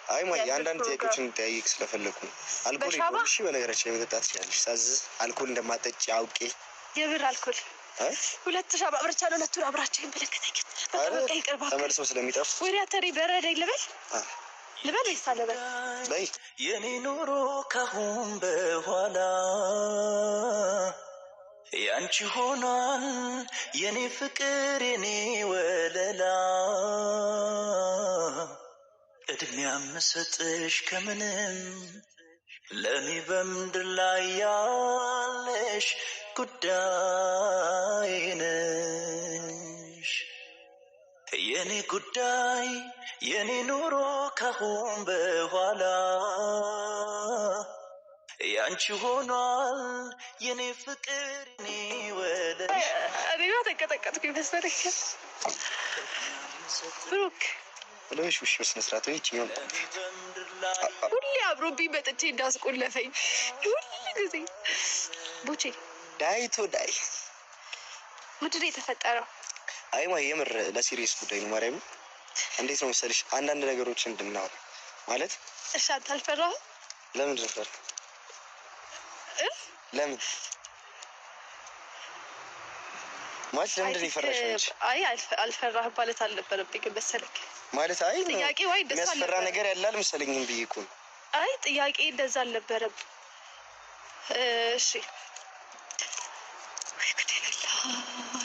አይ ማይ አንዳንድ ጥያቄዎችን እንጠያየቅ ስለፈለኩ አልኮል ይባል እሺ በነገራችን መጠጣት ትችላለሽ ሳዝዝ አልኮል እንደማጠጪ አውቄ የብር አልኮል ሁለት ሻባ ብርቻ ነው ለቱን አብራቸው ይመለከተኝ በቃ ይቅርባ ተመልሶ ስለሚጠፍ ወዲያ ተሪ በረደኝ ልበል ይሳለበል በይ የኔ ኑሮ ካሁን በኋላ ያንቺ ሆኗል የኔ ፍቅር የኔ ወለላ እድሜያ መስጠሽ ከምንም ለኔ በምድር ላይ ያለሽ ጉዳይ ነሽ የኔ ጉዳይ የኔ ኑሮ ካሁን በኋላ ያንቺ ሆኗል የኔ ፍቅር የኔ ወለላ አቤባ ተቀጠቀጥኩ ይመስለኝ ብሩክ ለሽ ውሽ በስነ ስርዓት ይችኛው ሁሌ አብሮብኝ መጥቼ እንዳስቆለፈኝ ሁሉ ጊዜ ቡቼ ዳይቶ ዳይ ምንድን ነው የተፈጠረው? አይ ማይ የምር ለሲሪየስ ጉዳይ ነው ማርያም እንዴት ነው መሰለሽ አንዳንድ ነገሮችን እንድናወራ ማለት እሺ አንተ አልፈራህም? ለምን ነበር ለምን ማለት ለምን ይፈራሽ እንጂ አይ አልፈራህም ማለት አልነበረብኝም መሰለኝ ማለት አይ ጥያቄ ወይ ደስ አለ የሚያስፈራ ነገር ያላል መሰለኝም ብዬሽ እኮ አይ ጥያቄ እንደዛ አልነበረም እሺ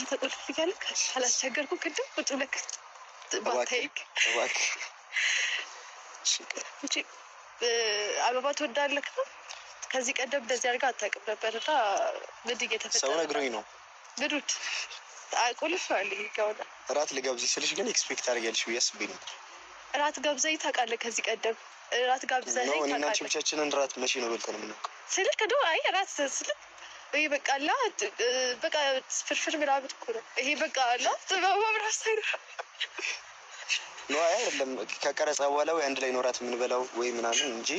ተቆልፍኛለህ አላስቸገርኩም ቅድም ቁጭ ብለህ ባታይክ እሺ አበባ ትወዳለህ ነው ከዚህ ቀደም እንደዚህ አድርጋ አታውቅም ነበርና ምንድን የተፈጠረ ሰው ነግሮኝ ነው ብሩት አቆልፈዋል ይጋውና እራት ልጋብዝሽ ስልሽ ግን ኤክስፔክት አድርጊያለሽ ብዬሽ አስቤ ነበር እራት ጋብዘኝ ታውቃለህ ከዚህ ቀደም እራት ጋብዘኝ ታውቃለህ ነው እና ብቻችንን እራት መቼ ነው በልተን የምናውቀው ስልክ ነው አይ እራት ስልክ ይሄ በቃ አላ በቃ ፍርፍር ምናምን እኮ ነው ይሄ በቃ አላ ጥባው አብራስ አይደል ነው አይደለም ከቀረጻ በኋላ ወይ አንድ ላይ ነው እራት የምንበላው ወይ ምናምን እንጂ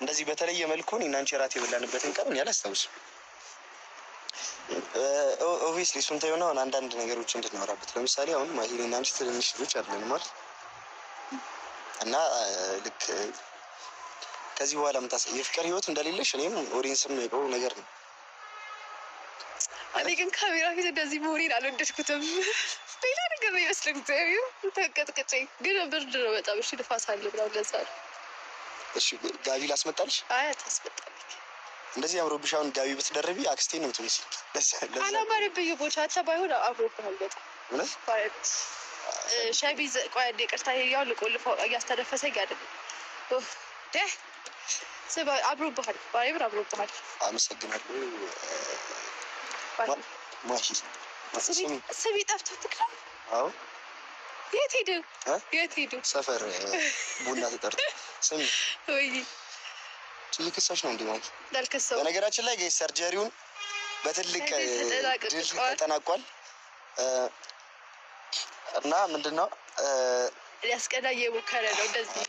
እንደዚህ በተለየ መልኩ እኔና አንቺ እራት የበላንበትን ቀን እኔ አላስታውስም ኦብቪስሊ እሱን ተይውና አሁን አንዳንድ ነገሮች እንድናወራበት ለምሳሌ አሁን ማሂኔና አንቺ ትንንሽ ልጆች አይደለንም ማለት እና ልክ ከዚህ በኋላ የፍቅር ህይወት እንደሌለሽ እኔም ኦዲየንስም የቀው ነገር ነው እኔ ግን ካሜራ ፊት እንደዚህ መሆኔን አልወደድኩትም ሌላ ነገር ነው ይመስለኝ ተቀጥቅጬ ግን ብርድ ነው በጣም እሺ ንፋስ አለ ብለው ለዛ ነው እሺ ጋቢ ላስመጣልሽ አይ አታስመጣልኝ እንደዚህ አምሮብሽ አሁን ጋቢ ብትደርቢ አክስቴ ነው የምትመስል አላማረብኝ ቦቻቻ ባይሆን አምሮብሃል በጣም እውነት ባይሆን ሸሚዝ ቆይ አንዴ ይቅርታ ያው ልቆልፈው እያስተነፈሰኝ አይደል ደ ስባ አምሮብሃል ባይብር አምሮብሃል አመሰግናለሁ ማሂ ስሚ ጠፍቶት ነው አዎ የት ሄዱ ሰፈር ቡና ተጠርቶ ስሚ ወይ ልክሳሽ ነው እንዴ ማለት dalከሰው በነገራችን ላይ ጋይስ ሰርጀሪውን በትልቅ ድል ተጠናቋል እና ምንድነው ያስቀዳየ ሙከራ ነው እንደዚህ